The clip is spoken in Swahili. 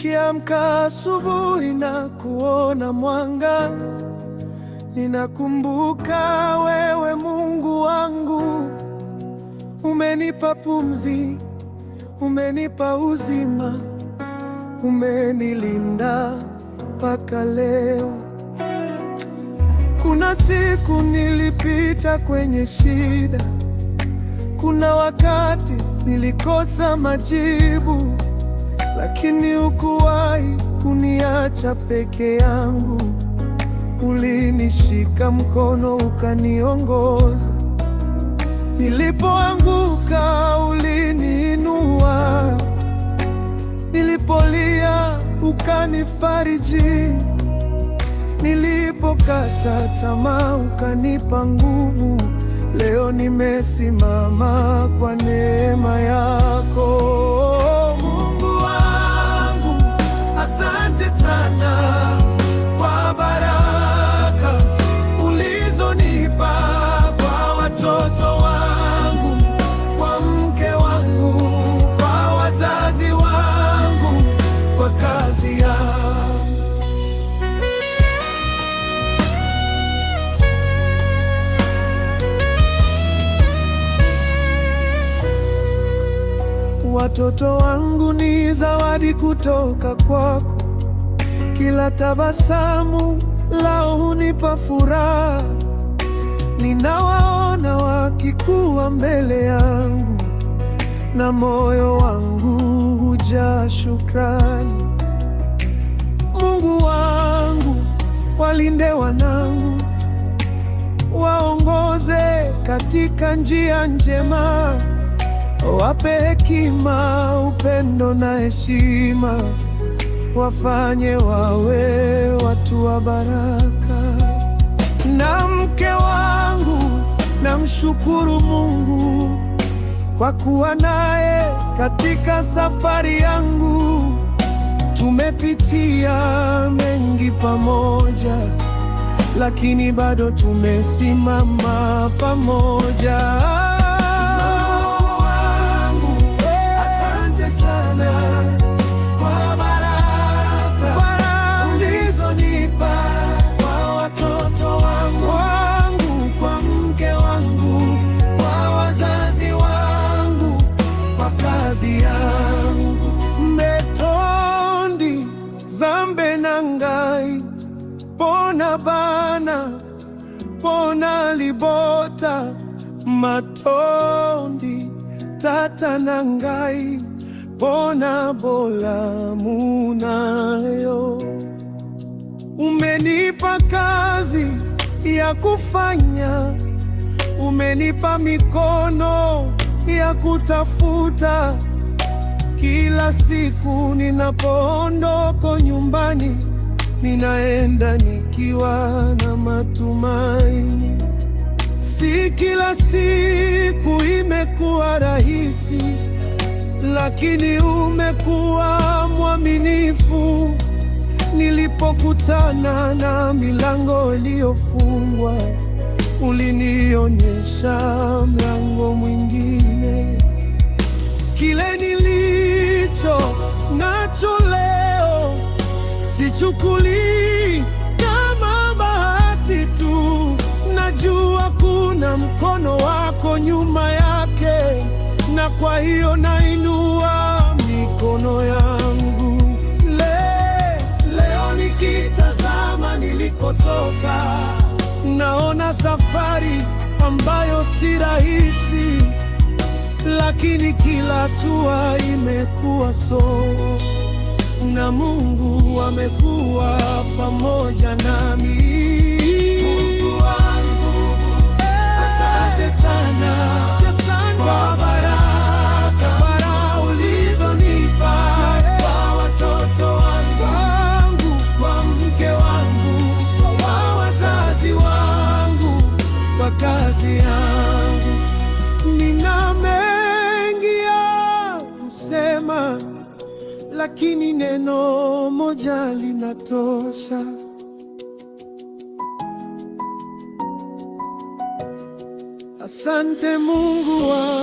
Nikiamka asubuhi na kuona mwanga, ninakumbuka wewe Mungu wangu. Umenipa pumzi, umenipa uzima, umenilinda mpaka leo. Kuna siku nilipita kwenye shida, kuna wakati nilikosa majibu, lakini hukuwahi kuniacha peke yangu. Ulinishika mkono ukaniongoza, nilipoanguka uliniinua, nilipolia ukanifariji, nilipokata tamaa ukanipa nguvu. Leo nimesimama kwa neema yako. Mungu wangu, asante sana kwa baraka ulizonipa, kwa watoto wangu, kwa mke wangu, kwa wazazi wangu, kwa kazi yangu. Watoto wangu ni zawadi kutoka kwako, kila tabasamu lao hunipa furaha. Ninawaona wakikua mbele yangu, na moyo wangu hujaa shukrani. Mungu wangu, walinde wanangu, waongoze katika njia njema, wape hekima, upendo na heshima, wafanye wawe watu wa baraka. Na mke wangu, namshukuru Mungu kwa kuwa naye katika safari yangu. Tumepitia mengi pamoja, lakini bado tumesimama pamoja. Pona bana, pona libota, matondi tata nangai, pona bola munayo. Umenipa kazi ya kufanya, umenipa mikono ya kutafuta. Kila siku ninapoondoka nyumbani, ninaenda nikiwa na matumaini. Si kila siku imekuwa rahisi, lakini umekuwa mwaminifu. Nilipokutana na milango iliyofungwa, ulinionyesha mlango mwingine. Kile nilicho nacho leo sichukuli kama bahati tu, najua kuna mkono wako nyuma yake, na kwa hiyo nainua mikono yangu. Leo nikitazama nilikotoka, naona safari ambayo si rahisi, lakini kila hatua imekuwa somo, na Mungu amekuwa pamoja nami. Mungu wangu, asante sana kwa baraka ulizonipa, kwa watoto wangu, kwa mke wangu, kwa wazazi wangu, kwa kazi yangu. Nina mengi ya kusema, lakini neno moja linatosha. Asante Mungu wangu.